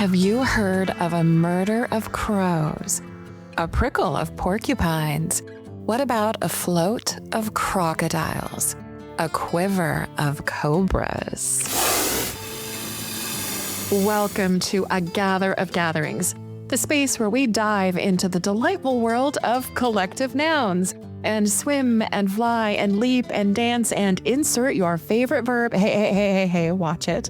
Have you heard of a murder of crows? A prickle of porcupines? What about a float of crocodiles? A quiver of cobras? Welcome to A Gather of Gatherings, the space where we dive into the delightful world of collective nouns and swim and fly and leap and dance and insert your favorite verb, hey, watch it,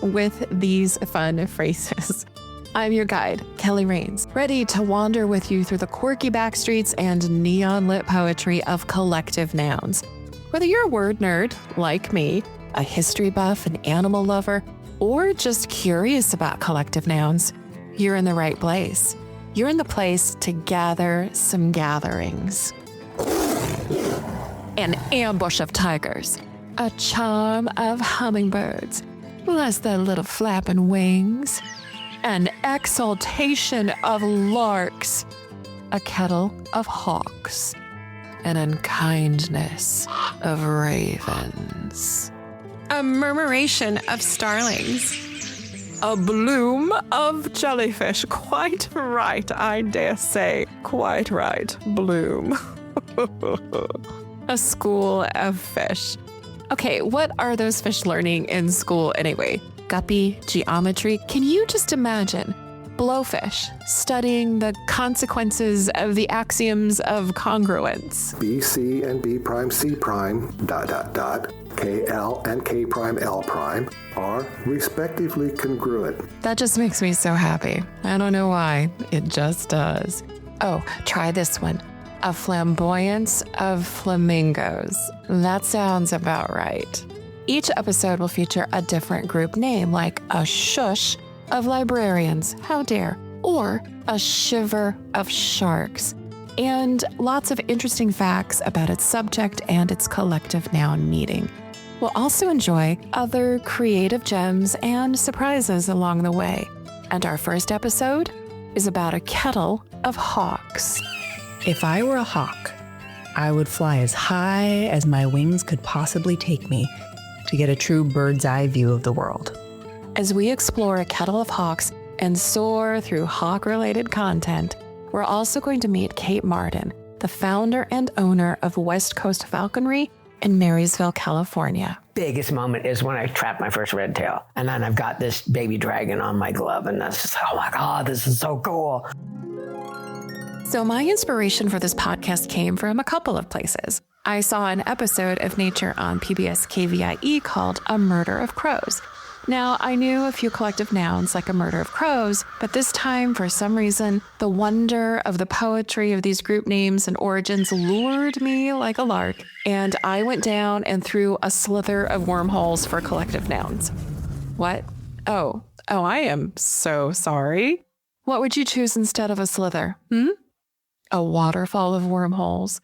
with these fun phrases. I'm your guide, Kellie Raines, ready to wander with you through the quirky backstreets and neon-lit poetry of collective nouns. Whether you're a word nerd, like me, a history buff, an animal lover, or just curious about collective nouns, you're in the right place. You're in the place to gather some gatherings. An ambush of tigers, a charm of hummingbirds, bless their little flapping wings, an exaltation of larks, a kettle of hawks, an unkindness of ravens, a murmuration of starlings, a bloom of jellyfish. Quite right, I dare say. Quite right, bloom. A school of fish. Okay, what are those fish learning in school anyway? Guppy, geometry? Can you just imagine blowfish studying the consequences of the axioms of congruence? B, C, and B prime, C prime, ... KL and K prime, L prime are respectively congruent. That just makes me so happy. I don't know why. It just does. Oh, try this one. A flamboyance of flamingos. That sounds about right. Each episode will feature a different group name, like a shush of librarians, how dare, or a shiver of sharks, and lots of interesting facts about its subject and its collective noun meaning. We'll also enjoy other creative gems and surprises along the way. And our first episode is about a kettle of hawks. If I were a hawk, I would fly as high as my wings could possibly take me to get a true bird's eye view of the world. As we explore a kettle of hawks and soar through hawk-related content, we're also going to meet Kate Marden, the founder and owner of West Coast Falconry in Marysville, California. Biggest moment is when I trapped my first red tail. And then I've got this baby dragon on my glove, and that's just, oh my God, this is so cool. So my inspiration for this podcast came from a couple of places. I saw an episode of Nature on PBS KVIE called A Murder of Crows. Now, I knew a few collective nouns like a murder of crows, but this time, for some reason, the wonder of the poetry of these group names and origins lured me like a lark, and I went down and threw a slither of wormholes for collective nouns. What? Oh, I am so sorry. What would you choose instead of a slither? A waterfall of wormholes?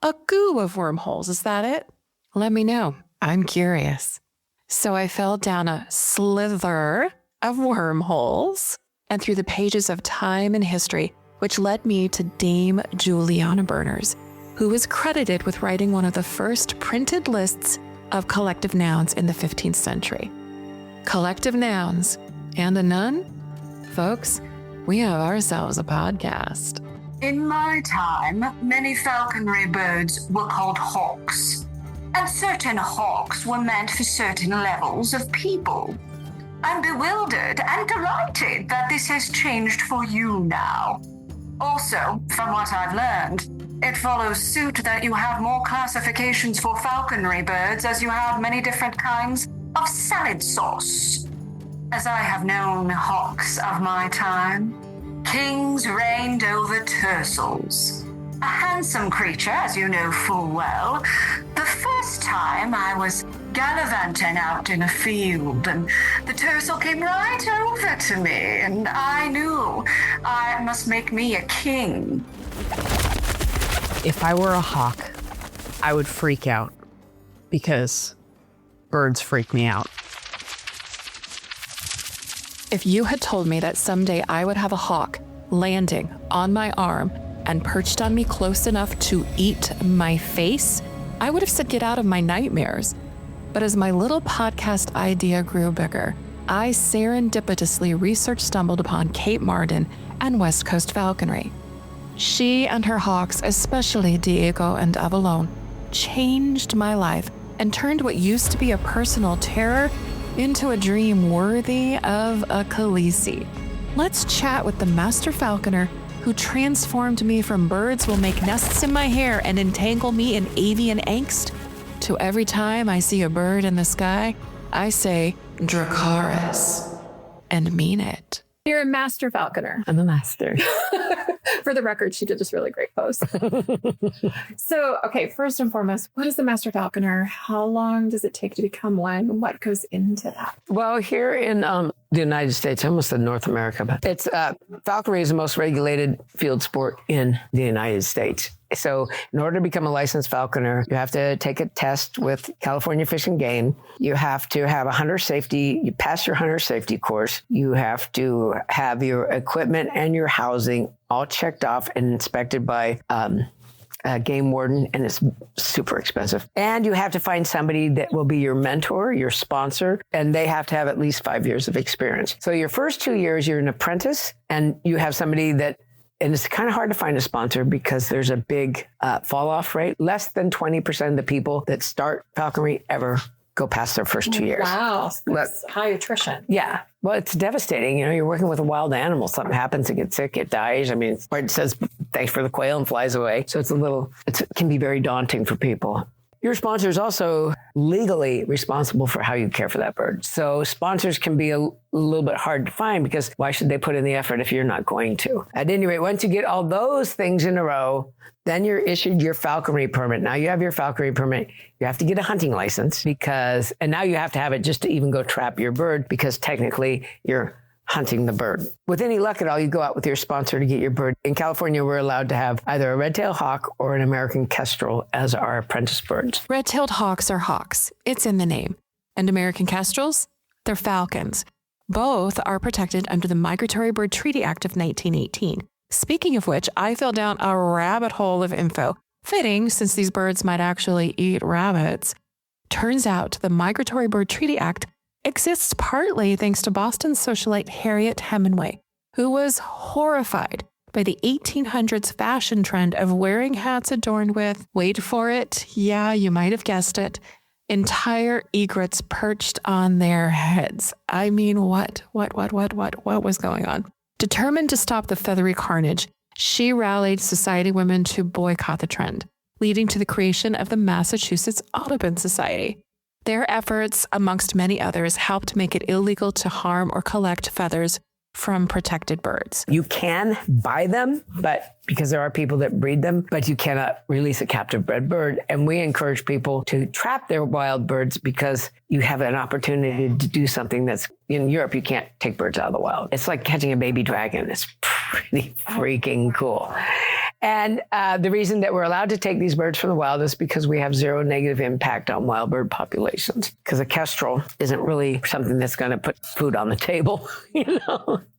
A goo of wormholes, is that it? Let me know. I'm curious. So I fell down a slither of wormholes and through the pages of time and history, which led me to Dame Juliana Berners, who is credited with writing one of the first printed lists of collective nouns in the 15th century. Collective nouns and a nun? Folks, we have ourselves a podcast. In my time, many falconry birds were called hawks. And certain hawks were meant for certain levels of people. I'm bewildered and delighted that this has changed for you now. Also, from what I've learned, it follows suit that you have more classifications for falconry birds as you have many different kinds of salad sauce. As I have known hawks of my time, kings reigned over tercels. A handsome creature, as you know full well. The first time I was gallivanting out in a field, and the tercel came right over to me, and I knew I must make me a king. If I were a hawk, I would freak out because birds freak me out. If you had told me that someday I would have a hawk landing on my arm and perched on me close enough to eat my face, I would have said, get out of my nightmares. But as my little podcast idea grew bigger, I serendipitously stumbled upon Kate Marden and West Coast Falconry. She and her hawks, especially Diego and Avalon, changed my life and turned what used to be a personal terror into a dream worthy of a Khaleesi. Let's chat with the master falconer who transformed me from birds will make nests in my hair and entangle me in avian angst to every time I see a bird in the sky, I say Dracarys and mean it. You're a master falconer. I'm a master. For the record, she did this really great post. So, okay, first and foremost, what is the master falconer? How long does it take to become one? What goes into that? Well, here in the United States, I almost said North America, but it's falconry is the most regulated field sport in the United States. So in order to become a licensed falconer, you have to take a test with California Fish and Game. You have to have a hunter safety. You pass your hunter safety course. You have to have your equipment and your housing all checked off and inspected by a game warden, and it's super expensive. And you have to find somebody that will be your mentor, your sponsor, and they have to have at least 5 years of experience. So your first 2 years, you're an apprentice, and you have somebody that, and it's kind of hard to find a sponsor because there's a big fall off rate. Less than 20% of the people that start falconry ever go past their first 2 years. Wow, that's high attrition. Yeah. Well, it's devastating. You know, you're working with a wild animal. Something happens, it gets sick, it dies. I mean, or it says, thanks for the quail and flies away. So it can be very daunting for people. Your sponsor is also legally responsible for how you care for that bird. So sponsors can be a little bit hard to find because why should they put in the effort if you're not going to? At any rate, once you get all those things in a row, then you're issued your falconry permit. Now you have your falconry permit. You have to get a hunting license and now you have to have it just to even go trap your bird because technically you're hunting the bird. With any luck at all, you go out with your sponsor to get your bird. In California, we're allowed to have either a red-tailed hawk or an American kestrel as our apprentice birds. Red-tailed hawks are hawks. It's in the name. And American kestrels? They're falcons. Both are protected under the Migratory Bird Treaty Act of 1918. Speaking of which, I fell down a rabbit hole of info. Fitting, since these birds might actually eat rabbits. Turns out the Migratory Bird Treaty Act exists partly thanks to Boston socialite Harriet Hemingway, who was horrified by the 1800s fashion trend of wearing hats adorned with, wait for it, yeah, you might have guessed it, entire egrets perched on their heads. I mean, what was going on? Determined to stop the feathery carnage, she rallied society women to boycott the trend, leading to the creation of the Massachusetts Audubon Society. Their efforts, amongst many others, helped make it illegal to harm or collect feathers from protected birds. You can buy them, but because there are people that breed them, but you cannot release a captive bred bird. And we encourage people to trap their wild birds because you have an opportunity to do something that's in Europe. You can't take birds out of the wild. It's like catching a baby dragon. It's pretty freaking cool. And the reason that we're allowed to take these birds from the wild is because we have zero negative impact on wild bird populations. Because a kestrel isn't really something that's going to put food on the table.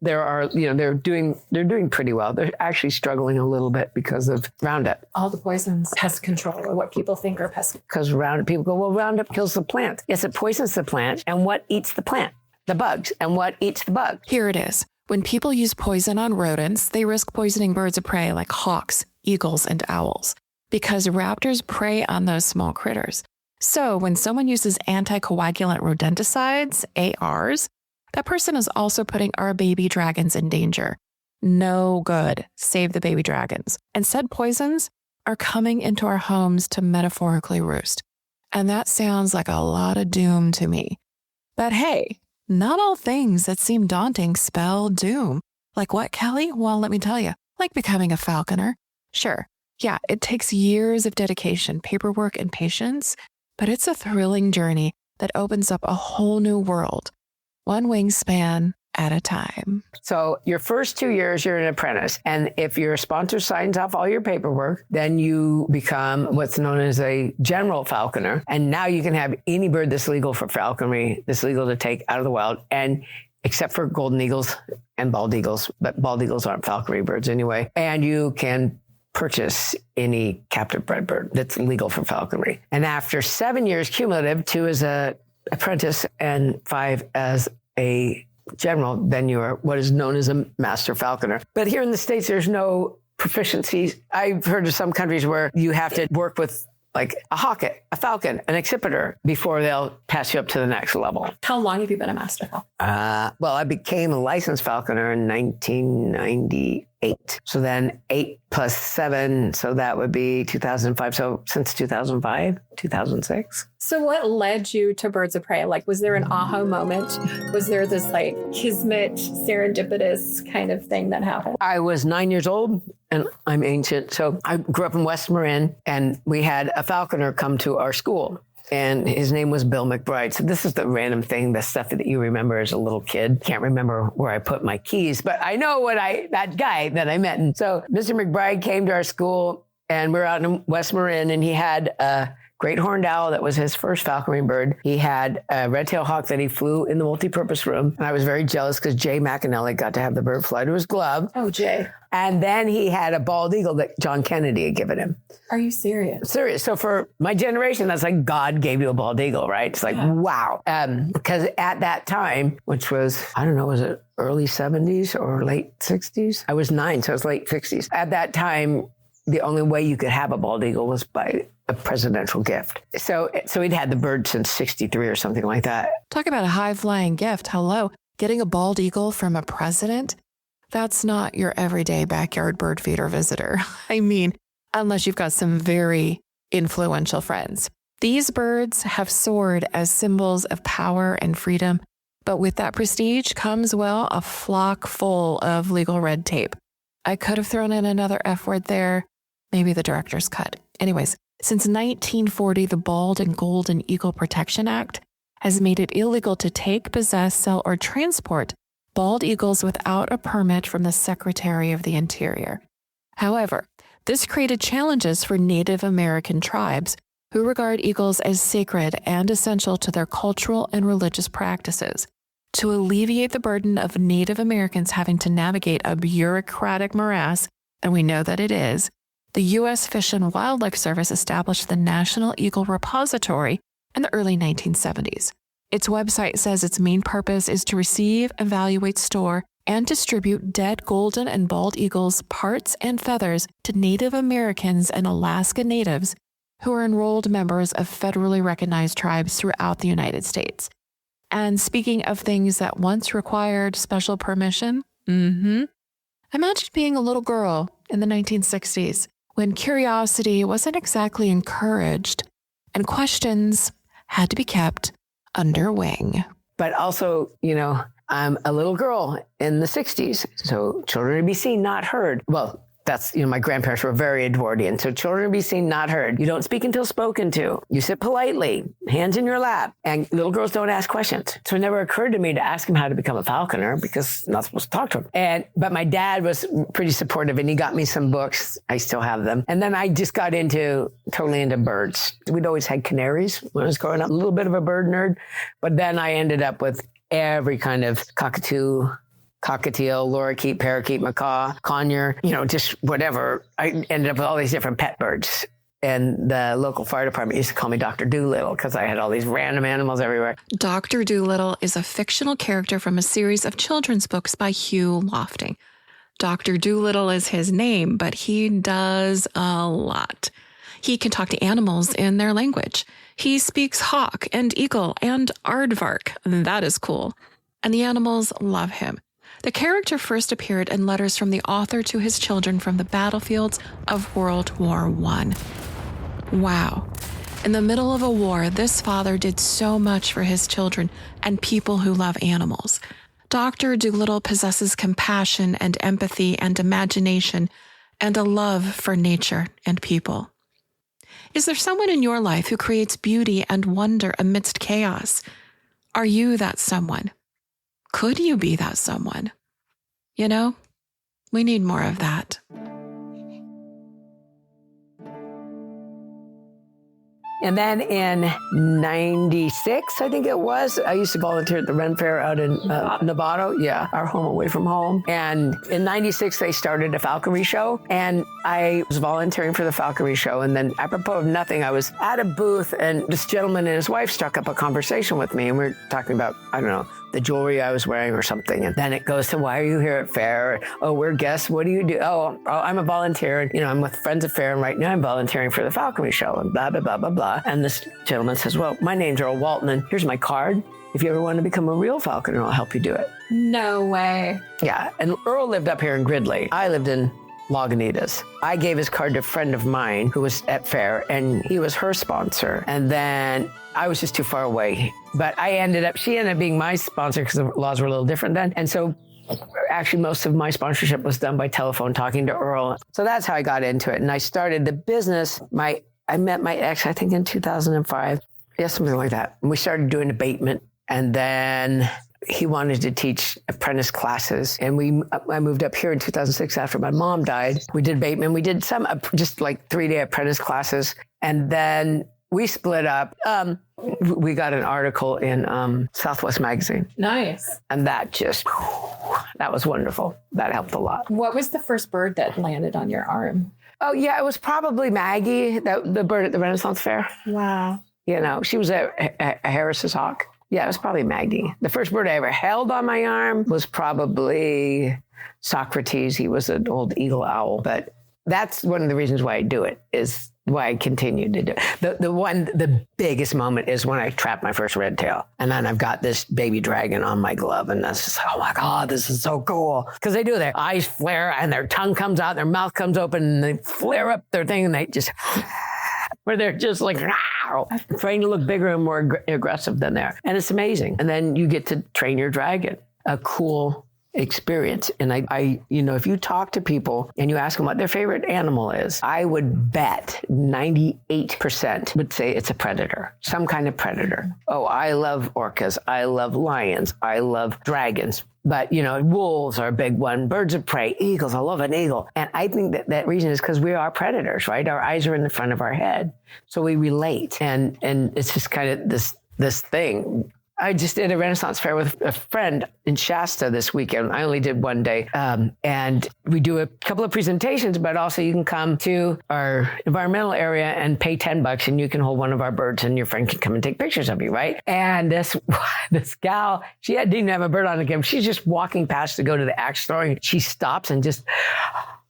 They're doing pretty well. They're actually struggling a little bit because of Roundup. All the poisons, pest control, or what people think are pest. Because people go, well, Roundup kills the plant. Yes, it poisons the plant. And what eats the plant? The bugs. And what eats the bug? Here it is. When people use poison on rodents, they risk poisoning birds of prey like hawks, eagles, and owls, because raptors prey on those small critters. So when someone uses anticoagulant rodenticides, ARs, that person is also putting our baby dragons in danger. No good. Save the baby dragons. And said poisons are coming into our homes to metaphorically roost. And that sounds like a lot of doom to me. But hey, not all things that seem daunting spell doom. Like what, Kelly? Well, let me tell you, like becoming a falconer. Sure, yeah, it takes years of dedication, paperwork, and patience, but it's a thrilling journey that opens up a whole new world, one wingspan at a time. So your first 2 years, you're an apprentice. And if your sponsor signs off all your paperwork, then you become what's known as a general falconer. And now you can have any bird that's legal for falconry, that's legal to take out of the wild, and except for golden eagles and bald eagles, but bald eagles aren't falconry birds anyway. And you can purchase any captive bred bird that's legal for falconry. And after 7 years cumulative, 2 as a apprentice and 5 as a general, then you're what is known as a master falconer. But here in the States, there's no proficiency. I've heard of some countries where you have to work with like a hawk, a falcon, an accipiter before they'll pass you up to the next level. How long have you been a master falconer? Well, I became a licensed falconer in 1998. So then 8 plus 7, so that would be 2005. So since 2005, 2006. So what led you to Birds of Prey? Like, was there an aha moment? Was there this like kismet, serendipitous kind of thing that happened? I was 9 years old and I'm ancient. So I grew up in West Marin and we had a falconer come to our school. And his name was Bill McBride. So this is the random thing, the stuff that you remember as a little kid. Can't remember where I put my keys, but I know that guy that I met. And so Mr. McBride came to our school and we're out in West Marin and he had a great horned owl that was his first falconry bird. He had a red-tailed hawk that he flew in the multipurpose room. And I was very jealous because Jay McAnally got to have the bird fly to his glove. Oh, Jay. And then he had a bald eagle that John Kennedy had given him. Are you serious? Serious. So for my generation, that's like God gave you a bald eagle, right? It's like, wow. Because at that time, which was, I don't know, was it early 70s or late 60s? I was 9, so it was late 60s. At that time, the only way you could have a bald eagle was by a presidential gift. So he'd had the bird since 63 or something like that. Talk about a high-flying gift. Hello. Getting a bald eagle from a president? That's not your everyday backyard bird feeder visitor. I mean, unless you've got some very influential friends. These birds have soared as symbols of power and freedom, but with that prestige comes, well, a flock full of legal red tape. I could have thrown in another F word there, maybe the director's cut. Anyways, since 1940, the Bald and Golden Eagle Protection Act has made it illegal to take, possess, sell, or transport bald eagles without a permit from the Secretary of the Interior. However, this created challenges for Native American tribes who regard eagles as sacred and essential to their cultural and religious practices. To alleviate the burden of Native Americans having to navigate a bureaucratic morass, and we know that it is, the U.S. Fish and Wildlife Service established the National Eagle Repository in the early 1970s. Its website says its main purpose is to receive, evaluate, store, and distribute dead golden and bald eagles' parts and feathers to Native Americans and Alaska Natives who are enrolled members of federally recognized tribes throughout the United States. And speaking of things that once required special permission, imagine being a little girl in the 1960s when curiosity wasn't exactly encouraged and questions had to be kept under wing. But also, I'm a little girl in the 60s, so children to be seen, not heard. Well, that's, my grandparents were very Edwardian. So children to be seen, not heard. You don't speak until spoken to. You sit politely, hands in your lap, and little girls don't ask questions. So it never occurred to me to ask him how to become a falconer because I'm not supposed to talk to him. But my dad was pretty supportive and he got me some books. I still have them. And then I just got totally into birds. We'd always had canaries when I was growing up, a little bit of a bird nerd. But then I ended up with every kind of cockatoo, cockatiel, lorikeet, parakeet, macaw, conure, just whatever. I ended up with all these different pet birds. And the local fire department used to call me Dr. Doolittle because I had all these random animals everywhere. Dr. Doolittle is a fictional character from a series of children's books by Hugh Lofting. Dr. Doolittle is his name, but he does a lot. He can talk to animals in their language. He speaks hawk and eagle and aardvark. That is cool. And the animals love him. The character first appeared in letters from the author to his children from the battlefields of World War I. Wow. In the middle of a war, this father did so much for his children and people who love animals. Dr. Doolittle possesses compassion and empathy and imagination and a love for nature and people. Is there someone in your life who creates beauty and wonder amidst chaos? Are you that someone? Could you be that someone? We need more of that. And then in 96, I think it was, I used to volunteer at the Ren Fair out in Novato. Yeah, our home away from home. And in 96, they started a falconry show. And I was volunteering for the falconry show. And then apropos of nothing, I was at a booth and this gentleman and his wife struck up a conversation with me. And we were talking about, the the jewelry I was wearing or something. And then it goes to, why are you here at fair? Oh, we're guests. What do you do? Oh, I'm a volunteer. And, I'm with Friends of Fair. And right now I'm volunteering for the Falconry show and blah, blah, blah, blah, blah. And this gentleman says, well, my name's Earl Walton and here's my card. If you ever want to become a real falconer, I'll help you do it. No way. Yeah. And Earl lived up here in Gridley. I lived in Lagunitas. I gave his card to a friend of mine who was at fair and he was her sponsor. And then I was just too far away. But she ended up being my sponsor because the laws were a little different then. And so actually most of my sponsorship was done by telephone talking to Earl. So that's how I got into it. And I started the business. I met my ex, I think in 2005. Yeah, something like that. And we started doing abatement. And then he wanted to teach apprentice classes. And I moved up here in 2006 after my mom died. We did abatement. We did some just like 3-day apprentice classes. And then we split up. We got an article in Southwest Magazine. Nice. And that was wonderful. That helped a lot. What was the first bird that landed on your arm? Oh, yeah, it was probably Maggie, the bird at the Renaissance Fair. Wow. She was a Harris's hawk. Yeah, it was probably Maggie. The first bird I ever held on my arm was probably Socrates. He was an old eagle owl. But that's one of the reasons why I do it, is why I continue to do it. The biggest moment is when I trapped my first red tail. And then I've got this baby dragon on my glove. And that's just, oh my God, this is so cool. Because they do, their eyes flare and their tongue comes out, their mouth comes open, and they flare up their thing and they just... where they're just like, trying to look bigger and more aggressive than they are. And it's amazing. And then you get to train your dragon. A cool experience. And I if you talk to people and you ask them what their favorite animal is, I would bet 98% would say it's a predator, some kind of predator. Oh, I love orcas. I love lions. I love dragons. But, wolves are a big one, birds of prey, eagles. I love an eagle. And I think that reason is because we are predators, right? Our eyes are in the front of our head. So we relate. And it's just kind of this thing. I just did a Renaissance fair with a friend in Shasta this weekend. I only did one day. And we do a couple of presentations, but also you can come to our environmental area and pay $10 and you can hold one of our birds and your friend can come and take pictures of you, right? And this gal, she didn't even have a bird on the camera. She's just walking past to go to the axe throwing. She stops and just...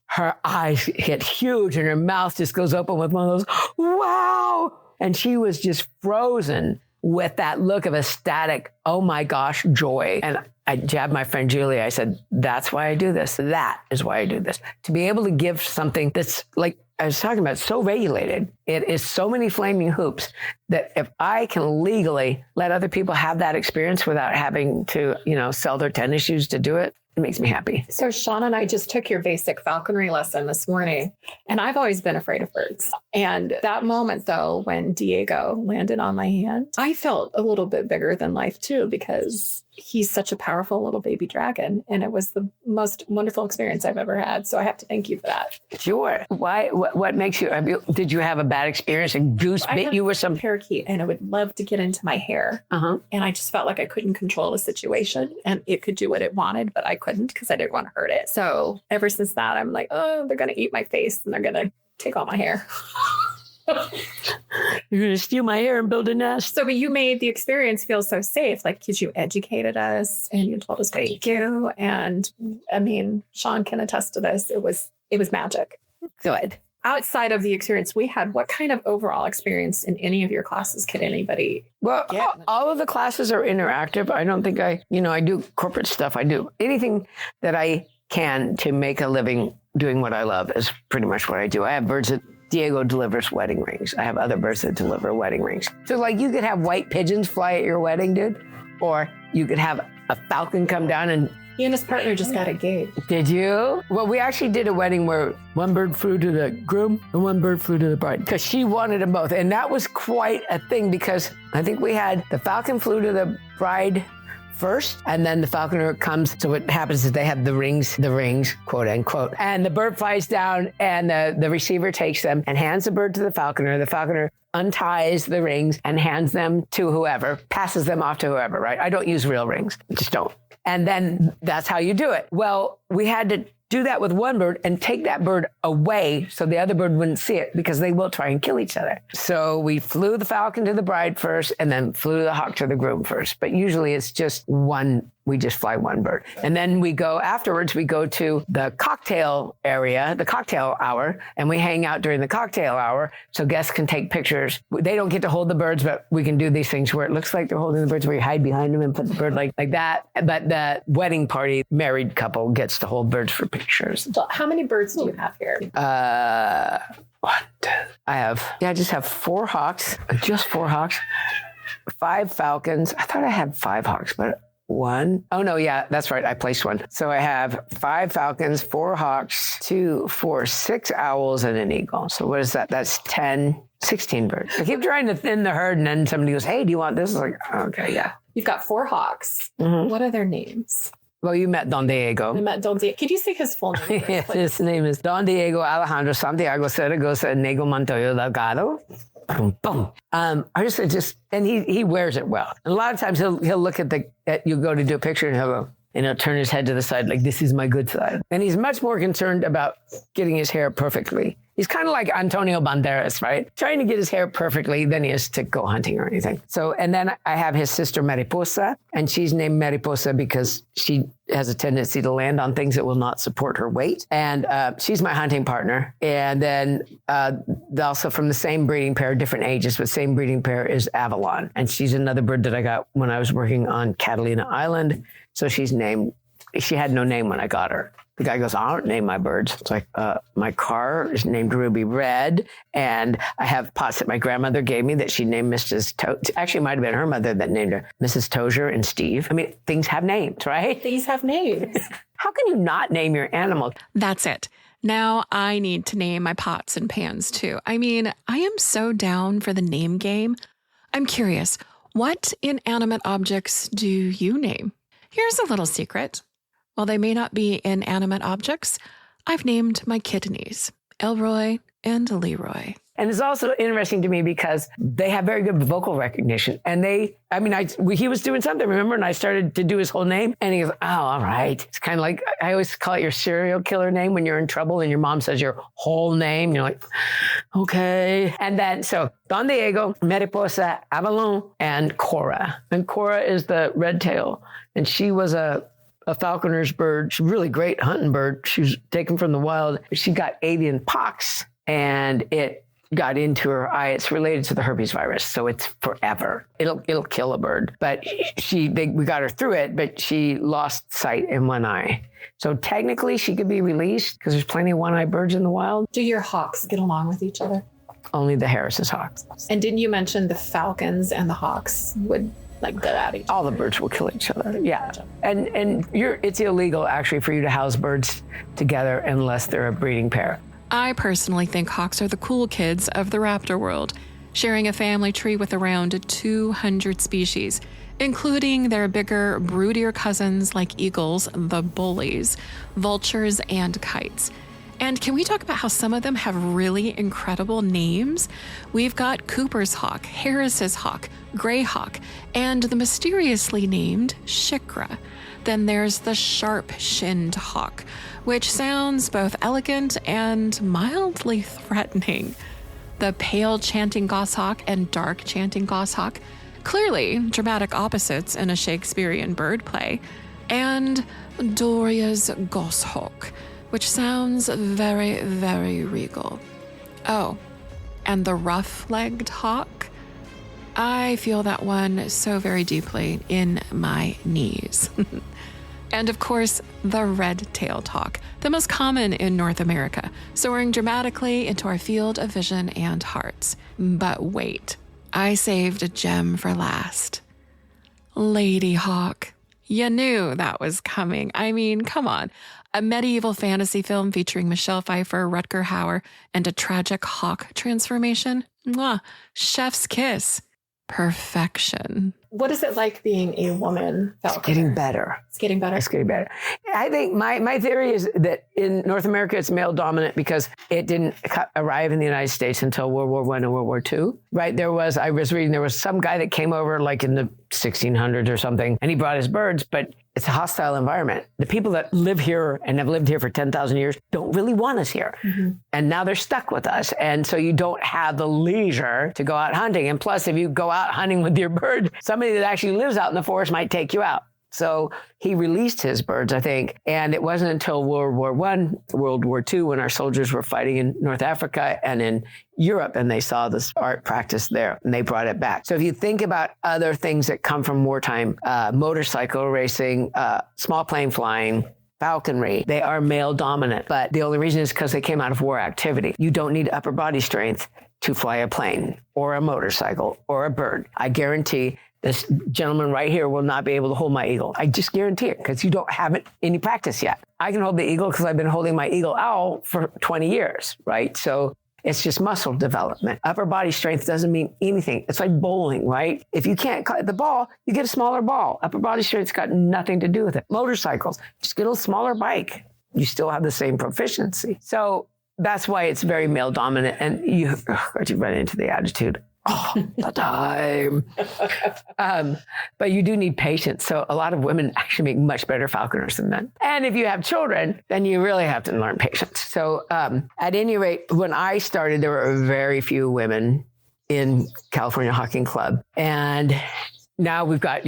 her eyes hit huge and her mouth just goes open with one of those, wow. And she was just frozen with that look of ecstatic, oh my gosh, joy. And I jabbed my friend Julie. I said, that's why I do this. That is why I do this. To be able to give something that's like I was talking about, so regulated. It is so many flaming hoops that if I can legally let other people have that experience without having to, sell their tennis shoes to do it, it makes me happy. So Sean and I just took your basic falconry lesson this morning, and I've always been afraid of birds. And that moment, though, when Diego landed on my hand, I felt a little bit bigger than life, too, because he's such a powerful little baby dragon. And it was the most wonderful experience I've ever had. So I have to thank you for that. Sure. Why? What makes you, did you have a bad experience? A goose bit you or some parakeet, and it would love to get into my hair. And I just felt like I couldn't control the situation, and it could do what it wanted, but I couldn't because I didn't want to hurt it. So ever since that, I'm like, oh, they're going to eat my face and they're going to take all my hair. You're going to steal my hair and build a nest. So, but you made the experience feel so safe, like, because you educated us and you told us thank you. And I mean, Sean can attest to this. It was magic. Good. Outside of the experience we had, what kind of overall experience in any of your classes could anybody get? All of the classes are interactive. I don't think I do corporate stuff. I do anything that I can to make a living doing what I love is pretty much what I do. I have birds that Diego delivers wedding rings. I have other birds that deliver wedding rings. So like you could have white pigeons fly at your wedding, dude, or you could have a falcon come down and... He and his partner just got engaged. Did you? Well, we actually did a wedding where one bird flew to the groom and one bird flew to the bride because she wanted them both. And that was quite a thing because I think we had the falcon flew to the bride first, and then the falconer comes. So what happens is they have the rings, quote unquote, and the bird flies down and the receiver takes them and hands the bird to the falconer. The falconer unties the rings and hands them to whoever, passes them off to whoever, right? I don't use real rings, just don't. And then that's how you do it. Well, we had to do that with one bird and take that bird away so the other bird wouldn't see it because they will try and kill each other. So we flew the falcon to the bride first and then flew the hawk to the groom first. But usually it's just one. We just fly one bird. And then afterwards, we go to the cocktail area, the cocktail hour, and we hang out during the cocktail hour so guests can take pictures. They don't get to hold the birds, but we can do these things where it looks like they're holding the birds, where you hide behind them and put the bird like that. But the wedding party, married couple gets to hold birds for pictures. So how many birds do you have here? I just have 4 hawks, just 4 hawks, 5 falcons. I thought I had 5 hawks, but 1. Oh, no, yeah, that's right. I placed 1. So I have 5 falcons, 4 hawks, 2, 4, 6 owls, and an eagle. So what is that? That's 10, 16 birds. I keep trying to thin the herd, and then somebody goes, hey, do you want this? I'm like, okay, yeah. You've got 4 hawks. Mm-hmm. What are their names? Well, you met Don Diego. I met Don Diego. Could you say his full name? Yes, his name is Don Diego Alejandro Santiago Zaragoza Nego Montoya Delgado. Boom, boom. And he wears it well. And a lot of times he'll look at you go to do a picture and he'll go, and he'll turn his head to the side like, this is my good side. And he's much more concerned about getting his hair perfectly. He's kind of like Antonio Banderas, right? Trying to get his hair perfectly than he is to go hunting or anything. So, and then I have his sister Mariposa, and she's named Mariposa because she has a tendency to land on things that will not support her weight. And she's my hunting partner. And then also from the same breeding pair, different ages, but same breeding pair is Avalon. And she's another bird that I got when I was working on Catalina Island. So she had no name when I got her. The guy goes, I don't name my birds. It's like, my car is named Ruby Red. And I have pots that my grandmother gave me that she named Mrs. Actually, it might have been her mother that named her Mrs. Tozier and Steve. I mean, things have names, right? Things have names. How can you not name your animal? That's it. Now I need to name my pots and pans too. I mean, I am so down for the name game. I'm curious, what inanimate objects do you name? Here's a little secret. While they may not be inanimate objects, I've named my kidneys Elroy and Leroy. And it's also interesting to me because they have very good vocal recognition. And he was doing something, remember? And I started to do his whole name. And he goes, oh, all right. It's kind of like, I always call it your serial killer name when you're in trouble and your mom says your whole name. You're like, okay. And then, so Don Diego, Mariposa, Avalon, and Cora. And Cora is the red tail. And she was a falconer's bird. She's a really great hunting bird. She was taken from the wild. She got avian pox and it got into her eye. It's related to the herpes virus, so it's forever. It'll kill a bird. But we got her through it, but she lost sight in one eye. So technically she could be released because there's plenty of one-eyed birds in the wild. Do your hawks get along with each other? Only the Harris's hawks. And didn't you mention the falcons and the hawks would go at each other? All the birds will kill each other. Yeah. And it's illegal actually for you to house birds together unless they're a breeding pair. I personally think hawks are the cool kids of the raptor world, sharing a family tree with around 200 species, including their bigger, broodier cousins like eagles, the bullies, vultures, and kites. And can we talk about how some of them have really incredible names? We've got Cooper's hawk, Harris's hawk, Gray hawk, and the mysteriously named Shikra. Then there's the sharp-shinned hawk, which sounds both elegant and mildly threatening. The pale chanting goshawk and dark chanting goshawk, clearly dramatic opposites in a Shakespearean bird play. And Doria's goshawk, which sounds very, very regal. Oh, and the rough-legged hawk? I feel that one so very deeply in my knees. And of course, the red-tailed hawk, the most common in North America, soaring dramatically into our field of vision and hearts. But wait, I saved a gem for last. Lady Hawk. You knew that was coming. I mean, come on. A medieval fantasy film featuring Michelle Pfeiffer, Rutger Hauer, and a tragic hawk transformation. Mwah, chef's kiss. Perfection. What is it like being a woman falconer? It's getting better. It's getting better? It's getting better. I think my theory is that in North America, it's male dominant because it didn't arrive in the United States until World War I and World War II, right? I was reading, there was some guy that came over like in the 1600s or something, and he brought his birds, but It's a hostile environment. The people that live here and have lived here for 10,000 years don't really want us here. And now they're stuck with us. And so you don't have the leisure to go out hunting. And plus, if you go out hunting with your bird, somebody that actually lives out in the forest might take you out. So he released his birds, I think. And it wasn't until World War I, World War II, when our soldiers were fighting in North Africa and in Europe, and they saw this art practice there, and they brought it back. So if you think about other things that come from wartime, motorcycle racing, small plane flying, falconry, they are male dominant. But the only reason is because they came out of war activity. You don't need upper body strength to fly a plane or a motorcycle or a bird. I guarantee this gentleman right here will not be able to hold my eagle. I just guarantee it, because you don't have any practice yet. I can hold the eagle because I've been holding my eagle owl for 20 years, right? So it's just muscle development. Upper body strength doesn't mean anything. It's like bowling, right? If you can't cut the ball, you get a smaller ball. Upper body strength's got nothing to do with it. Motorcycles, just get a smaller bike. You still have the same proficiency. So that's why it's very male dominant. And you run into the attitude all the time. But you do need patience. So a lot of women actually make much better falconers than men. And if you have children, then you really have to learn patience. So at any rate, when I started, there were very few women in California Hawking Club. And now we've got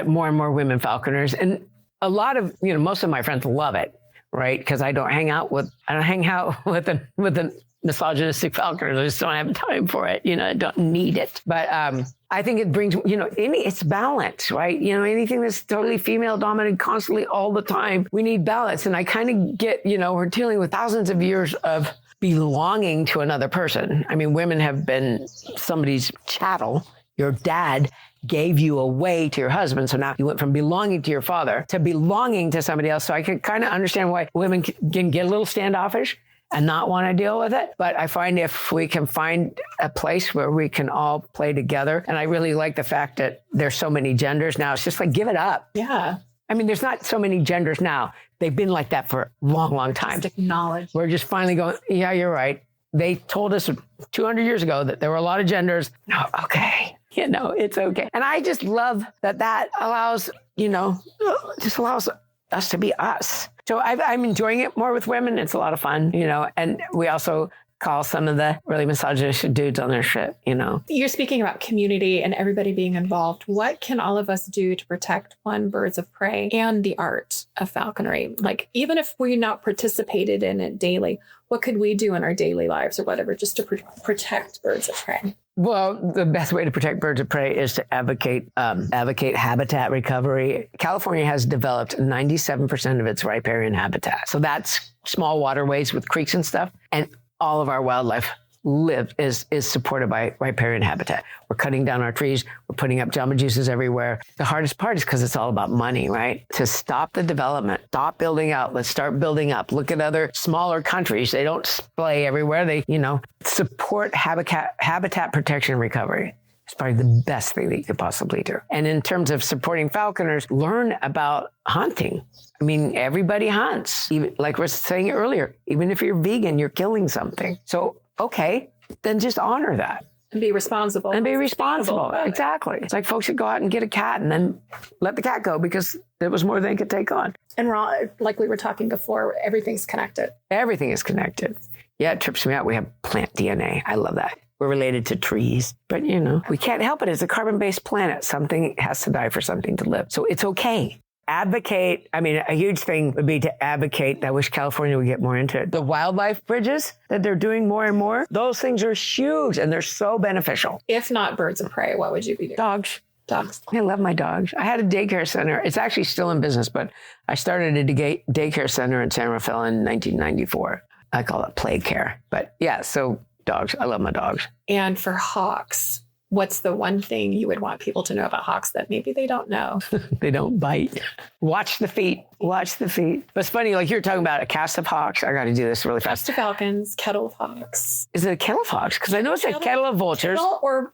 more and more women falconers. And a lot of, most of my friends love it, right? Because I don't hang out with a misogynistic falconers. I just don't have time for it. I don't need it. But I think it brings, it's balance, right? Anything that's totally female dominated constantly all the time, we need balance. And I kind of get, we're dealing with thousands of years of belonging to another person. I mean, women have been somebody's chattel. Your dad gave you away to your husband. So now you went from belonging to your father to belonging to somebody else. So I can kind of understand why women can get a little standoffish and not want to deal with it. But I find if we can find a place where we can all play together, and I really like the fact that there's so many genders now, it's just like, give it up. Yeah. I mean, there's not so many genders now. They've been like that for a long, long time. Just acknowledge. We're just finally going, yeah, you're right. They told us 200 years ago that there were a lot of genders. No, okay. It's okay. And I just love that allows, just allows us to be us. So I'm enjoying it more with women. It's a lot of fun, and we also call some of the really misogynistic dudes on their shit, You're speaking about community and everybody being involved. What can all of us do to protect birds of prey and the art of falconry? Like, even if we're not participated in it daily, what could we do in our daily lives or whatever, just to protect birds of prey? Well, the best way to protect birds of prey is to advocate habitat recovery. California has developed 97% of its riparian habitat. So that's small waterways with creeks and stuff. And all of our wildlife is supported by riparian habitat. We're cutting down our trees. We're putting up Jamba Juices everywhere. The hardest part is because it's all about money, right? To stop the development, stop building out. Let's start building up. Look at other smaller countries. They don't splay everywhere. They, support habitat protection and recovery. It's probably the best thing that you could possibly do. And in terms of supporting falconers, learn about hunting. I mean, everybody hunts. Even, like we were saying earlier, even if you're vegan, you're killing something. So, okay, then just honor that. And be responsible. Exactly. It's like folks that go out and get a cat and then let the cat go because there was more than they could take on. And like we were talking before, everything's connected. Everything is connected. Yeah, it trips me out. We have plant DNA. I love that. We're related to trees, but we can't help it. It's a carbon-based planet. Something has to die for something to live. So it's okay. Advocate. I mean, a huge thing would be to advocate. I wish California would get more into it. The wildlife bridges that they're doing more and more, those things are huge and they're so beneficial. If not birds of prey, what would you be doing? Dogs. Dogs. I love my dogs. I had a daycare center. It's actually still in business, but I started a daycare center in San Rafael in 1994. I call it play care. But yeah, so dogs. I love my dogs. And for hawks, what's the one thing you would want people to know about hawks that maybe they don't know? They don't bite. Watch the feet. Watch the feet. But it's funny, like you're talking about a cast of hawks. I got to do this really fast. Cast of falcons, kettle of hawks. Is it a kettle of hawks? Because I know it's a kettle of vultures.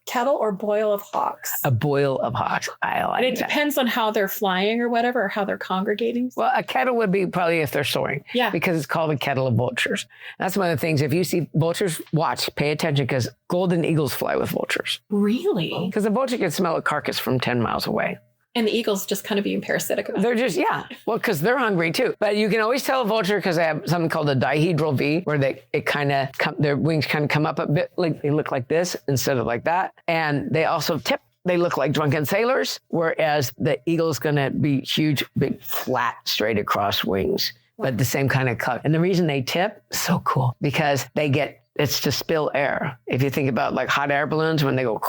Kettle or boil of hawks. A boil of hawks. I like and it depends on how they're flying or whatever, or how they're congregating. Well, a kettle would be probably if they're soaring. Yeah. Because it's called a kettle of vultures. That's one of the things. If you see vultures, watch, pay attention, because golden eagles fly with vultures. Really? Because the vulture can smell a carcass from 10 miles away. And the eagle's just kind of being parasitic about They're just, well, because they're hungry too. But you can always tell a vulture because they have something called a dihedral V, where their wings kind of come up a bit, like they look like this instead of like that. And they also tip. They look like drunken sailors, whereas the eagle's going to be huge, big, flat, straight across wings, but the same kind of cut. And the reason they tip, so cool, because it's to spill air. If you think about like hot air balloons, when they go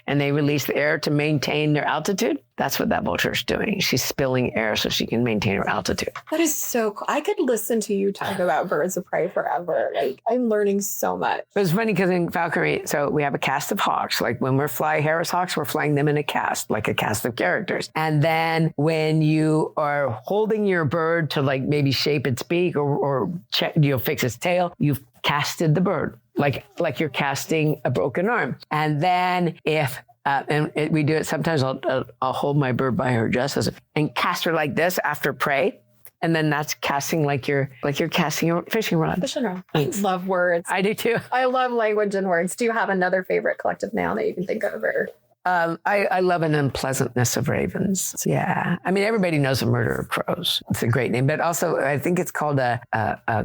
and they release the air to maintain their altitude, that's what that vulture is doing. She's spilling air so she can maintain her altitude. That is so cool. I could listen to you talk about birds of prey forever. Like, I'm learning so much. But it's funny because in falconry, so we have a cast of hawks. Like when we're flying Harris hawks, we're flying them in a cast, like a cast of characters. And then when you are holding your bird to like maybe shape its beak or check, fix its tail, you've casted the bird, like you're casting a broken arm. And then we do it sometimes. I'll hold my bird by her justice and cast her like this after prey, and then that's casting like you're casting a fishing rod. Fishing rod. I love words. I do too. I love language and words. Do you have another favorite collective noun that you can think of? Or I love an unpleasantness of ravens. Yeah. I mean, everybody knows a murder of crows. It's a great name, but also I think it's called a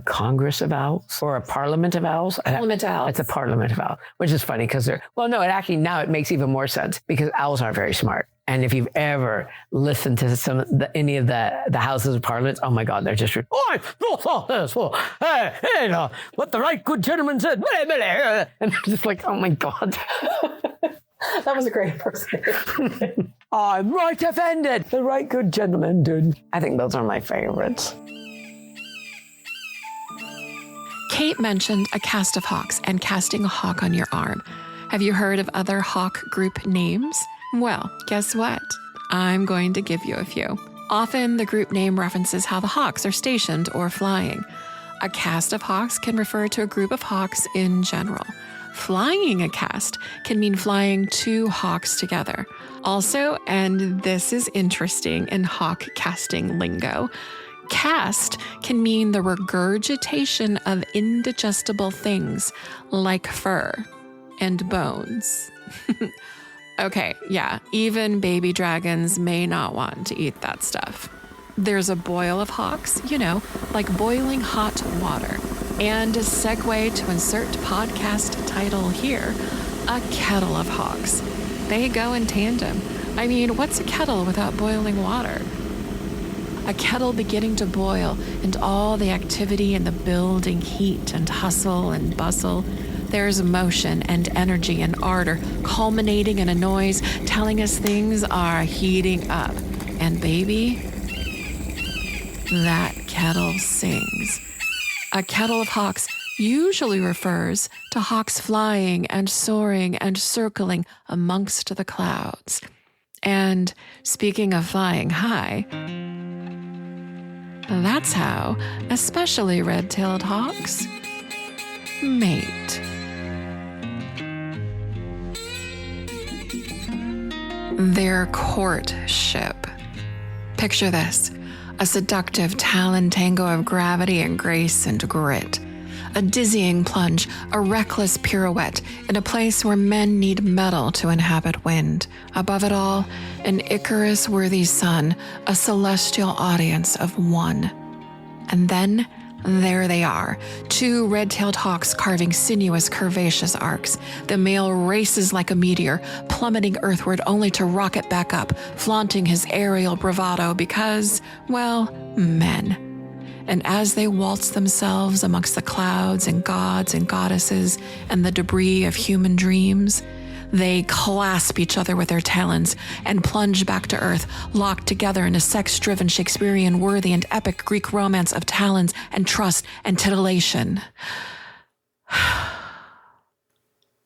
Congress of Owls or a Parliament of Owls. Parliament of Owls. It's a Parliament of Owls, which is funny because now it makes even more sense because owls aren't very smart. And if you've ever listened to any of the Houses of Parliament, oh my God, they're just, what the right good gentleman said, and they're just like, oh my God. That was a great person. I'm right offended. The right good gentleman, dude. I think those are my favorites. Kate mentioned a cast of hawks and casting a hawk on your arm. Have you heard of other hawk group names? Well, guess what? I'm going to give you a few. Often the group name references how the hawks are stationed or flying. A cast of hawks can refer to a group of hawks in general. Flying a cast can mean flying two hawks together. Also, and this is interesting in hawk casting lingo, cast can mean the regurgitation of indigestible things like fur and bones. Okay, yeah, even baby dragons may not want to eat that stuff. There's a boil of hawks, like boiling hot water. And a segue to insert podcast title here, a kettle of hawks. They go in tandem. I mean, what's a kettle without boiling water? A kettle beginning to boil and all the activity and the building heat and hustle and bustle. There's motion and energy and ardor culminating in a noise telling us things are heating up. And baby, that kettle sings. A kettle of hawks usually refers to hawks flying and soaring and circling amongst the clouds. And speaking of flying high, that's how especially red-tailed hawks mate. Their courtship. Picture this. A seductive talon tango of gravity and grace and grit. A dizzying plunge, a reckless pirouette in a place where men need metal to inhabit wind. Above it all, an Icarus-worthy sun, a celestial audience of one. And then there they are, two red-tailed hawks carving sinuous, curvaceous arcs. The male races like a meteor, plummeting earthward only to rocket back up, flaunting his aerial bravado because, well, men. And as they waltz themselves amongst the clouds and gods and goddesses and the debris of human dreams, they clasp each other with their talons and plunge back to earth, locked together in a sex-driven Shakespearean-worthy and epic Greek romance of talons and trust and titillation.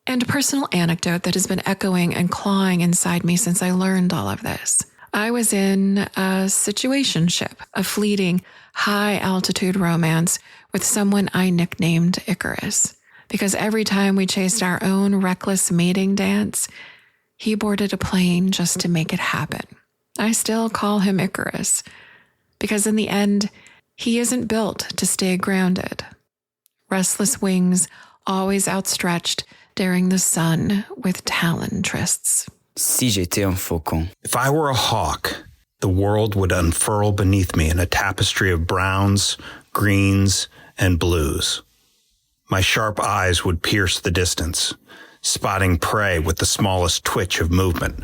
And a personal anecdote that has been echoing and clawing inside me since I learned all of this. I was in a situationship, a fleeting, high-altitude romance with someone I nicknamed Icarus. Because every time we chased our own reckless mating dance, he boarded a plane just to make it happen. I still call him Icarus, because in the end, he isn't built to stay grounded. Restless wings, always outstretched, daring the sun with talon trysts. Si j'étais un faucon. If I were a hawk, the world would unfurl beneath me in a tapestry of browns, greens, and blues. My sharp eyes would pierce the distance, spotting prey with the smallest twitch of movement.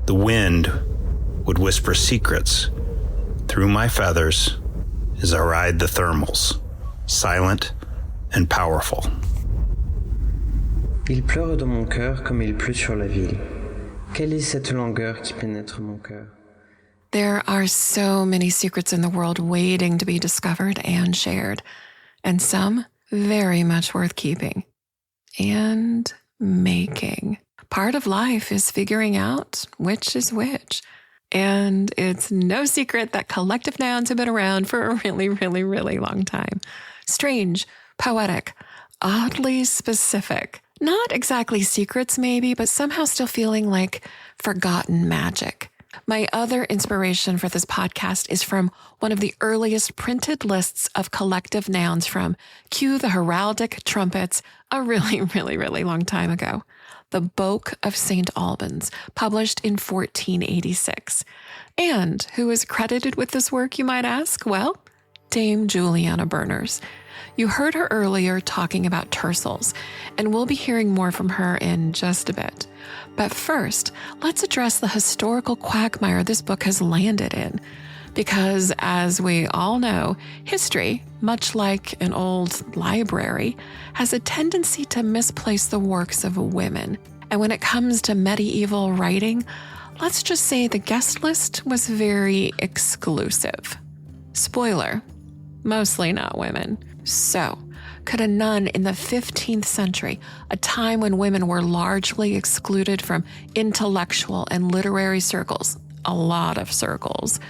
The wind would whisper secrets through my feathers as I ride the thermals, silent and powerful. Il pleure dans mon cœur comme il pleut sur la ville. Quelle est cette langueur qui pénètre mon cœur? There are so many secrets in the world waiting to be discovered and shared, and some very much worth keeping and making. Part of life is figuring out which is which. And it's no secret that collective nouns have been around for a really, really, really long time. Strange, poetic, oddly specific. Not exactly secrets, maybe, but somehow still feeling like forgotten magic. My other inspiration for this podcast is from one of the earliest printed lists of collective nouns from Cue the Heraldic Trumpets a really, really, really long time ago. The Boke of St. Albans, published in 1486. And who is credited with this work, you might ask? Well, Dame Juliana Berners. You heard her earlier talking about tercels, and we'll be hearing more from her in just a bit. But first, let's address the historical quagmire this book has landed in. Because, as we all know, history, much like an old library, has a tendency to misplace the works of women. And when it comes to medieval writing, let's just say the guest list was very exclusive. Spoiler, mostly not women. So, could a nun in the 15th century, a time when women were largely excluded from intellectual and literary circles, a lot of circles,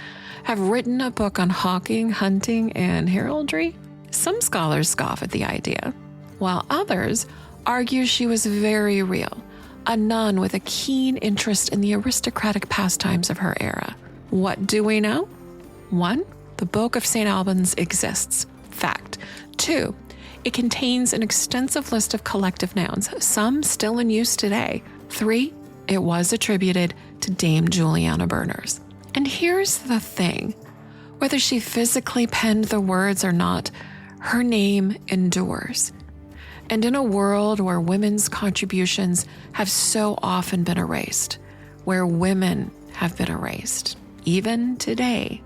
have written a book on hawking, hunting, and heraldry? Some scholars scoff at the idea, while others argue she was very real, a nun with a keen interest in the aristocratic pastimes of her era. What do we know? 1, the Boke of St. Albans exists. Fact. 2, it contains an extensive list of collective nouns, some still in use today. 3, it was attributed to Dame Juliana Berners. And here's the thing. Whether she physically penned the words or not, her name endures. And in a world where women's contributions have so often been erased, where women have been erased, even today,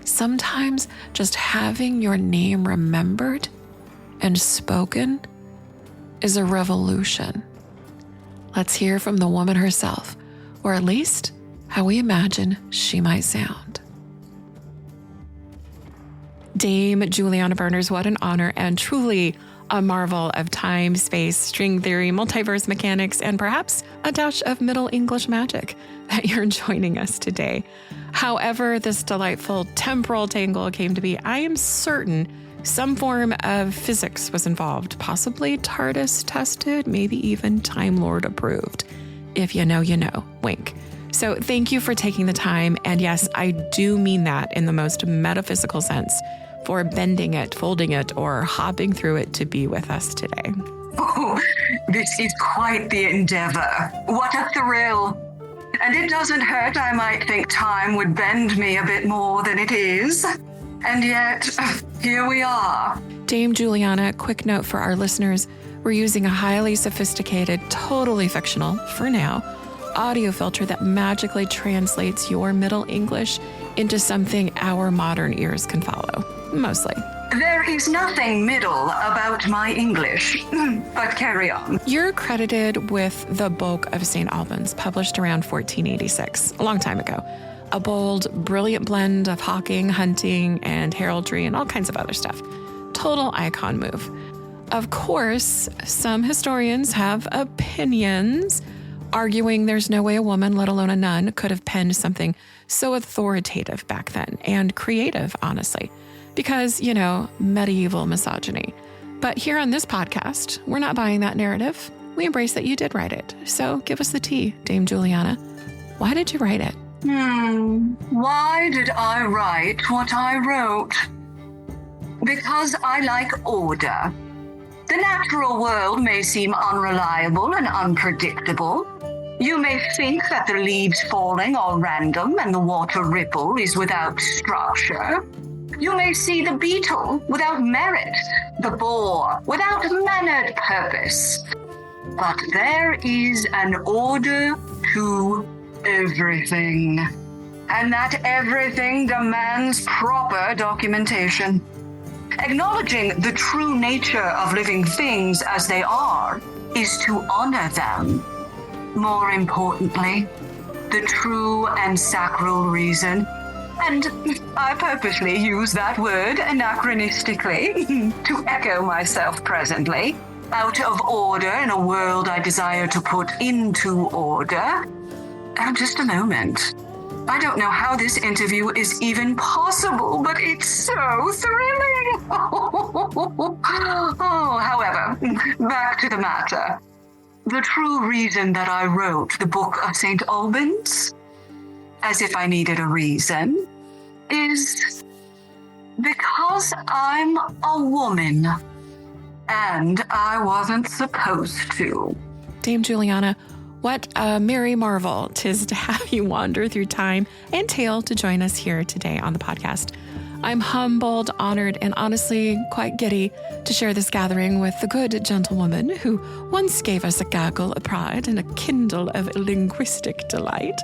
sometimes just having your name remembered and spoken is a revolution. Let's hear from the woman herself, or at least how we imagine she might sound. Dame Juliana Berners, what an honor, and truly a marvel of time, space, string theory, multiverse mechanics, and perhaps a dash of Middle English magic that you're joining us today. However this delightful temporal tangle came to be, I am certain some form of physics was involved, possibly TARDIS tested, maybe even Time Lord approved. If you know, you know. Wink. So thank you for taking the time. And yes, I do mean that in the most metaphysical sense, for bending it, folding it, or hopping through it to be with us today. Oh, this is quite the endeavor. What a thrill. And it doesn't hurt, I might think time would bend me a bit more than it is. And yet, here we are. Dame Juliana, quick note for our listeners, we're using a highly sophisticated, totally fictional, for now, audio filter that magically translates your Middle English into something our modern ears can follow. Mostly. There is nothing middle about my English, but carry on. You're credited with the Boke of St. Albans, published around 1486, a long time ago. A bold, brilliant blend of hawking, hunting, and heraldry, and all kinds of other stuff. Total icon move. Of course, some historians have opinions, arguing there's no way a woman, let alone a nun, could have penned something so authoritative back then, and creative, honestly. Because, you know, medieval misogyny. But here on this podcast, we're not buying that narrative. We embrace that you did write it. So give us the tea, Dame Juliana. Why did you write it? Why did I write what I wrote? Because I like order. The natural world may seem unreliable and unpredictable, You may think that the leaves falling are random and the water ripple is without structure. You may see the beetle without merit, the boar without mannered purpose. But there is an order to everything, and that everything demands proper documentation. Acknowledging the true nature of living things as they are is to honor them. More importantly, the true and sacral reason, and I purposely use that word anachronistically to echo myself presently, out of order in a world I desire to put into order. Just a moment. I don't know how this interview is even possible, but it's so thrilling. However, back to the matter. The true reason that I wrote the Book of St. Albans, as if I needed a reason, is because I'm a woman, and I wasn't supposed to. Dame Juliana, what a merry marvel 'tis to have you wander through time and tale to join us here today on the podcast. I'm humbled, honored, and honestly quite giddy to share this gathering with the good gentlewoman who once gave us a gaggle of pride and a kindle of linguistic delight.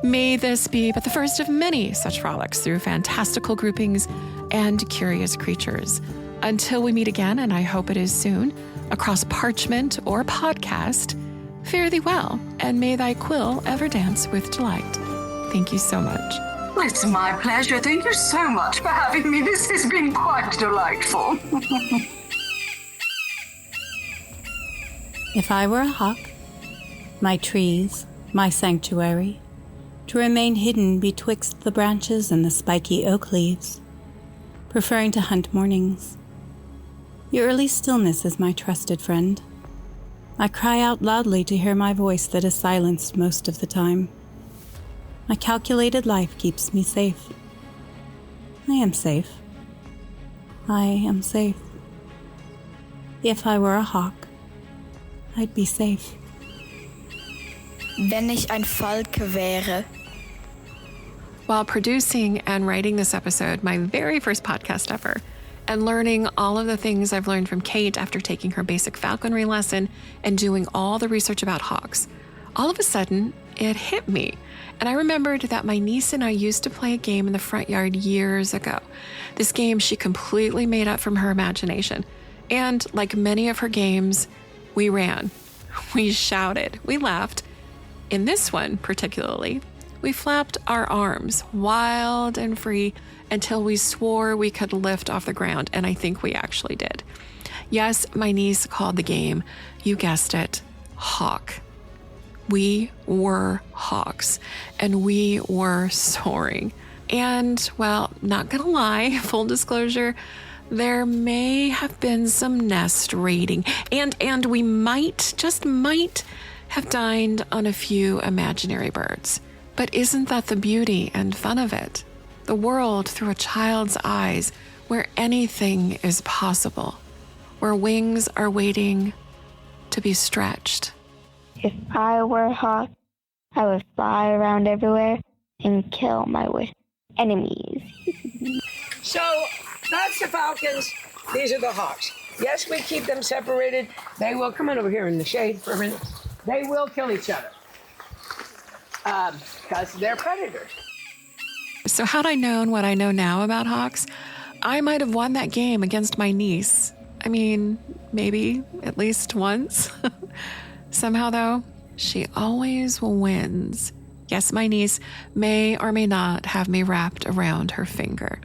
May this be but the first of many such frolics through fantastical groupings and curious creatures. Until we meet again, and I hope it is soon, across parchment or podcast, fare thee well, and may thy quill ever dance with delight. Thank you so much. It's my pleasure. Thank you so much for having me. This has been quite delightful. If I were a hawk, my trees, my sanctuary, to remain hidden betwixt the branches and the spiky oak leaves, preferring to hunt mornings. Your early stillness is my trusted friend. I cry out loudly to hear my voice that is silenced most of the time. My calculated life keeps me safe. I am safe. I am safe. If I were a hawk, I'd be safe. Wenn ich ein Falke wäre. While producing and writing this episode, my very first podcast ever, and learning all of the things I've learned from Kate after taking her basic falconry lesson and doing all the research about hawks, all of a sudden, it hit me. And I remembered that my niece and I used to play a game in the front yard years ago. This game she completely made up from her imagination. And like many of her games, we ran, we shouted, we laughed. In this one particularly, we flapped our arms wild and free until we swore we could lift off the ground, and I think we actually did. Yes, my niece called the game, you guessed it, hawk. We were hawks, and we were soaring. And, well, not gonna lie, full disclosure, there may have been some nest raiding, and we might, just might, have dined on a few imaginary birds. But isn't that the beauty and fun of it? The world through a child's eyes, where anything is possible, where wings are waiting to be stretched. If I were a hawk, I would fly around everywhere and kill my enemies. So that's the falcons. These are the hawks. Yes, we keep them separated. They will come in over here in the shade for a minute. They will kill each other because they're predators. So had I known what I know now about hawks, I might have won that game against my niece. I mean, maybe at least once. Somehow, though, she always wins. Yes, my niece may or may not have me wrapped around her finger.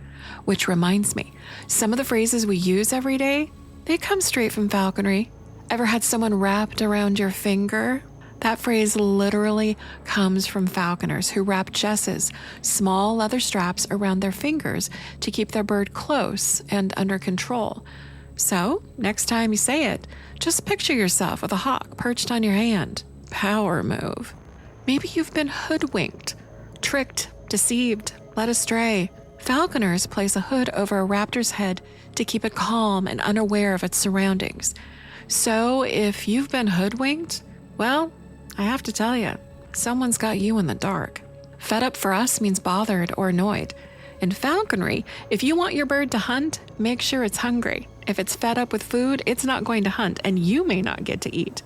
Which reminds me, some of the phrases we use every day, they come straight from falconry. Ever had someone wrapped around your finger? That phrase literally comes from falconers who wrap jesses, small leather straps around their fingers to keep their bird close and under control. So, next time you say it, just picture yourself with a hawk perched on your hand. Power move. Maybe you've been hoodwinked, tricked, deceived, led astray. Falconers place a hood over a raptor's head to keep it calm and unaware of its surroundings. So, if you've been hoodwinked, well, I have to tell you, someone's got you in the dark. Fed up for us means bothered or annoyed. In falconry, if you want your bird to hunt, make sure it's hungry. If it's fed up with food, it's not going to hunt, and you may not get to eat.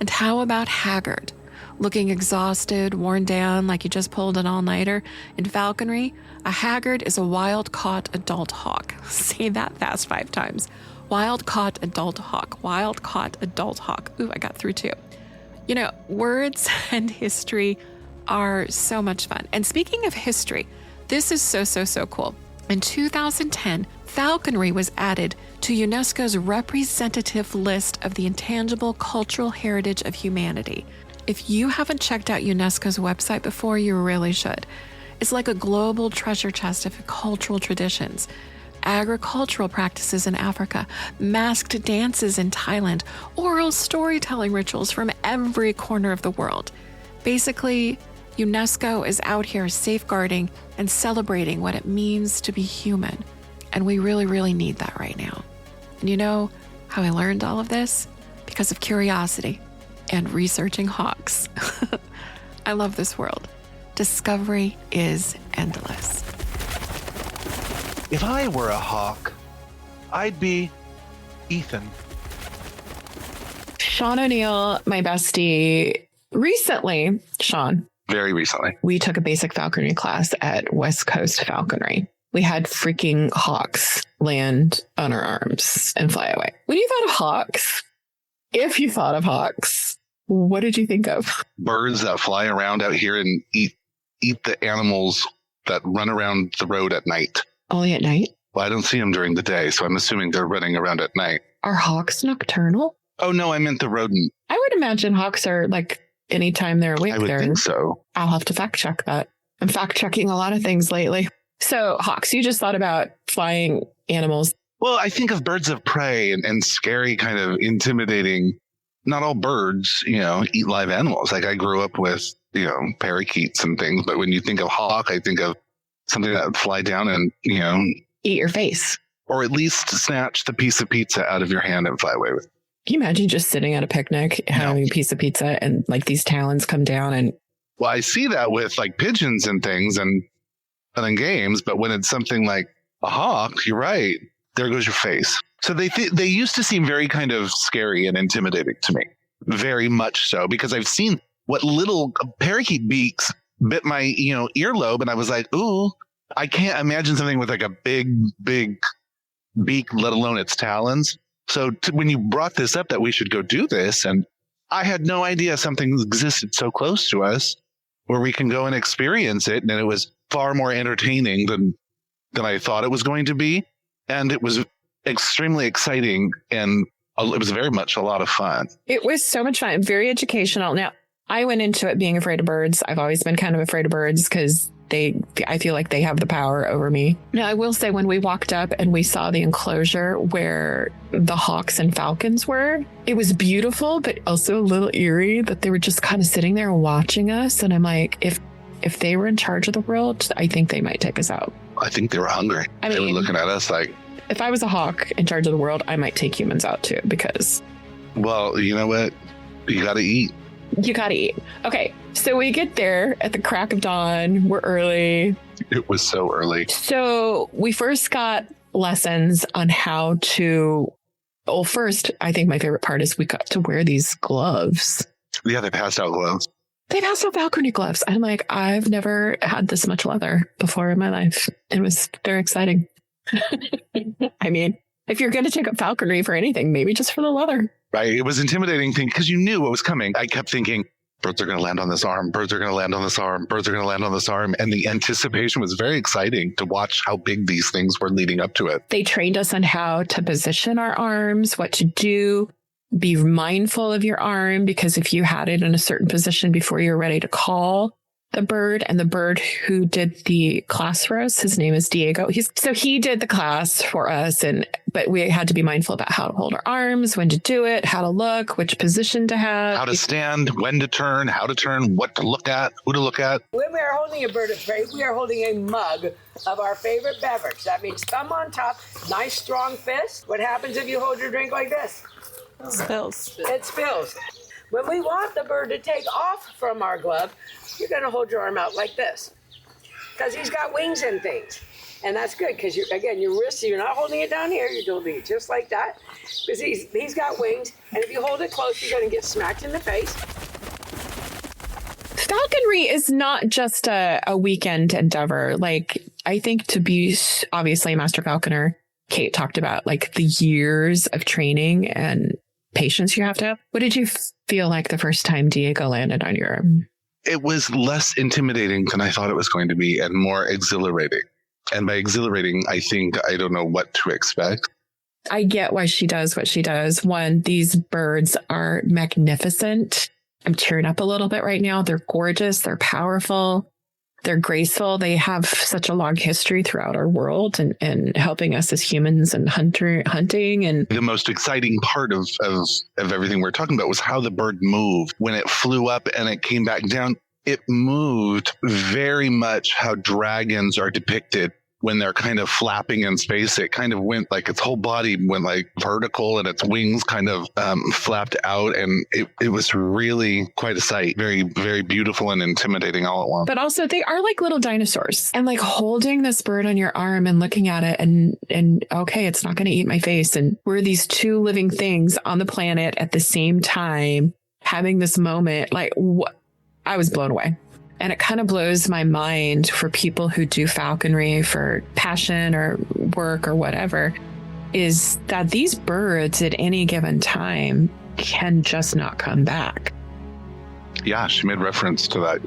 And how about haggard? Looking exhausted, worn down, like you just pulled an all-nighter? In falconry, a haggard is a wild-caught adult hawk. Say that fast 5 times. Wild-caught adult hawk. Wild-caught adult hawk. Ooh, I got through 2. You know, words and history are so much fun. And speaking of history, this is so cool. In 2010, falconry was added to UNESCO's representative list of the intangible cultural heritage of humanity. If you haven't checked out UNESCO's website before, you really should. It's like a global treasure chest of cultural traditions, agricultural practices in Africa, masked dances in Thailand, oral storytelling rituals from every corner of the world. Basically, UNESCO is out here safeguarding and celebrating what it means to be human. And we really need that right now. And you know how I learned all of this? Because of curiosity and researching hawks. I love this world. Discovery is endless. If I were a hawk, I'd be Ethan. Sean O'Neill, my bestie, recently, Sean. Very recently. We took a basic falconry class at West Coast Falconry. We had freaking hawks land on our arms and fly away. When you thought of hawks, if you thought of hawks, what did you think of? Birds that fly around out here and eat the animals that run around the road at night. Only at night? Well, I don't see them during the day, so I'm assuming they're running around at night. Are hawks nocturnal? Oh, no, I meant the rodent. I would imagine hawks are like anytime they're awake. I would think so. I'll have to fact check that. I'm fact checking a lot of things lately. So hawks, you just thought about flying animals. Well, I think of birds of prey and scary, kind of intimidating. Not all birds, eat live animals. Like I grew up with, parakeets and things. But when you think of hawk, I think of something that would fly down and, eat your face. Or at least snatch the piece of pizza out of your hand and fly away with it. Can you imagine just sitting at a picnic, having a piece of pizza and like these talons come down and... Well, I see that with like pigeons and things and in games, but when it's something like a hawk, you're right. There goes your face. So they used to seem very kind of scary and intimidating to me. Very much so, because I've seen what little parakeet beaks bit my, earlobe. And I was like, ooh, I can't imagine something with like a big beak, let alone its talons. So when you brought this up that we should go do this, and I had no idea something existed so close to us where we can go and experience it. And it was far more entertaining than I thought it was going to be. And it was extremely exciting. And it was very much a lot of fun. It was so much fun. Very educational. Now, I went into it being afraid of birds. I've always been kind of afraid of birds because I feel like they have the power over me. Now, I will say when we walked up and we saw the enclosure where the hawks and falcons were, it was beautiful, but also a little eerie that they were just kind of sitting there watching us. And I'm like, if they were in charge of the world, I think they might take us out. I think they were hungry. They were looking at us like... If I was a hawk in charge of the world, I might take humans out too, because... Well, you know what? You got to eat. You got to eat. Okay, so we get there at the crack of dawn. We're early. It was so early. So we first got lessons on how to... Well, first, I think my favorite part is we got to wear these gloves. Yeah, they passed out gloves. They passed out falconry gloves. I'm like, I've never had this much leather before in my life. It was very exciting. I mean, if you're going to take up falconry for anything, maybe just for the leather. Right. It was intimidating thing because you knew what was coming. I kept thinking, birds are going to land on this arm. Birds are going to land on this arm. Birds are going to land on this arm. And the anticipation was very exciting to watch how big these things were leading up to it. They trained us on how to position our arms, what to do. Be mindful of your arm, because if you had it in a certain position before you're ready to call the bird, and the bird who did the class for us, his name is Diego. He did the class for us, but we had to be mindful about how to hold our arms, when to do it, how to look, which position to have, how to stand, when to turn, how to turn, what to look at, who to look at. When we are holding a bird of prey, we are holding a mug of our favorite beverage. That means thumb on top, nice strong fist. What happens if you hold your drink like this? Spills. It spills. When we want the bird to take off from our glove, you're going to hold your arm out like this because he's got wings and things. And that's good because, your wrist, you're not holding it down here. You're holding it just like that because he's got wings. And if you hold it close, you're going to get smacked in the face. Falconry is not just a weekend endeavor. Like, I think to be obviously a master falconer, Kate talked about like the years of training and patience you have to have. What did you feel like the first time Diego landed on your arm? It was less intimidating than I thought it was going to be and more exhilarating. And by exhilarating, I think I don't know what to expect. I get why she does what she does. One, these birds are magnificent. I'm tearing up a little bit right now. They're gorgeous. They're powerful. They're graceful. They have such a long history throughout our world and helping us as humans and hunting. And the most exciting part of everything we're talking about was how the bird moved. When it flew up and it came back down, it moved very much how dragons are depicted when they're kind of flapping in space. It kind of went like its whole body went like vertical and its wings kind of flapped out. And it was really quite a sight. Very, very beautiful and intimidating all at once. But also they are like little dinosaurs, and like holding this bird on your arm and looking at it and okay, it's not going to eat my face. And we're these two living things on the planet at the same time having this moment. Like I was blown away. And it kind of blows my mind for people who do falconry for passion or work or whatever, is that these birds at any given time can just not come back. Yeah, she made reference to that.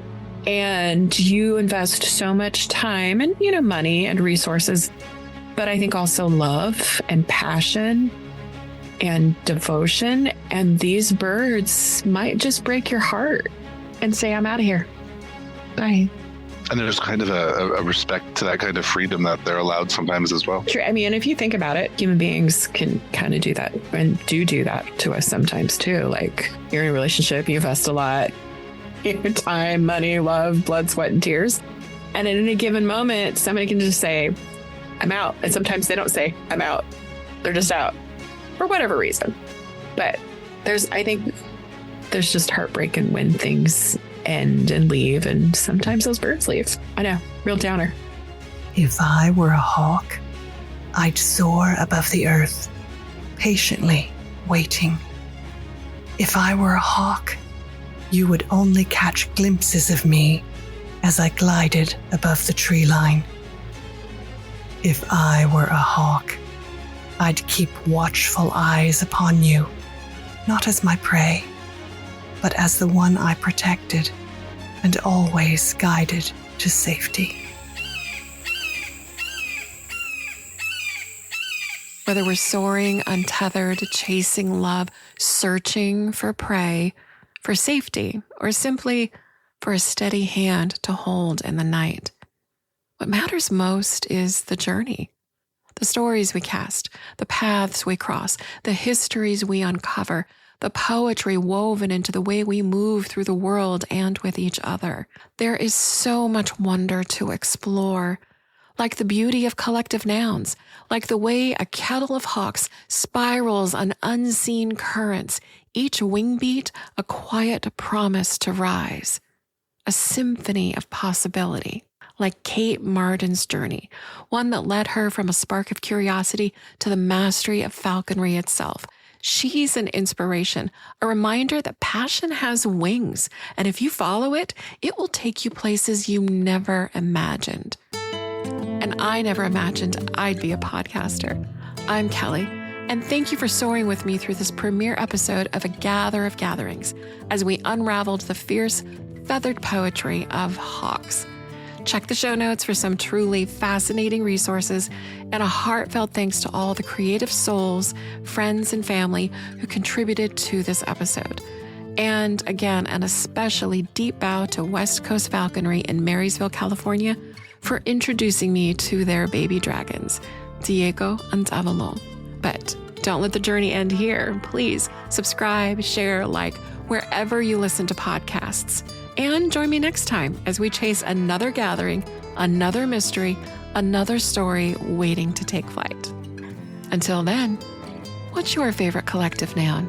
And you invest so much time and, money and resources, but I think also love and passion and devotion. And these birds might just break your heart and say, I'm out of here. Bye. And there's kind of a respect to that kind of freedom that they're allowed sometimes as well. True. I mean, if you think about it, human beings can kind of do that and do that to us sometimes too. Like, you're in a relationship, you invest a lot, your time, money, love, blood, sweat, and tears. And at any given moment, somebody can just say, I'm out. And sometimes they don't say, I'm out. They're just out for whatever reason. But I think there's just heartbreaking when things end and leave, and sometimes those birds leave. I know, real downer. If I were a hawk, I'd soar above the earth, patiently waiting. If I were a hawk, you would only catch glimpses of me as I glided above the tree line. If I were a hawk, I'd keep watchful eyes upon you, not as my prey, but as the one I protected and always guided to safety. Whether we're soaring, untethered, chasing love, searching for prey, for safety, or simply for a steady hand to hold in the night, what matters most is the journey. The stories we cast, the paths we cross, the histories we uncover, the poetry woven into the way we move through the world and with each other. There is so much wonder to explore, like the beauty of collective nouns, like the way a kettle of hawks spirals on unseen currents, each wingbeat a quiet promise to rise, a symphony of possibility, like Kate Marden's journey, one that led her from a spark of curiosity to the mastery of falconry itself. She's an inspiration, a reminder that passion has wings, and if you follow it, it will take you places you never imagined. And I never imagined I'd be a podcaster. I'm Kellie, and thank you for soaring with me through this premiere episode of A Gather of Gatherings as we unraveled the fierce, feathered poetry of hawks. Check the show notes for some truly fascinating resources and a heartfelt thanks to all the creative souls, friends, and family who contributed to this episode. And again, an especially deep bow to West Coast Falconry in Marysville, California, for introducing me to their baby dragons, Diego and Avalon. But don't let the journey end here. Please subscribe, share, like, wherever you listen to podcasts. And join me next time as we chase another gathering, another mystery, another story waiting to take flight. Until then, what's your favorite collective noun?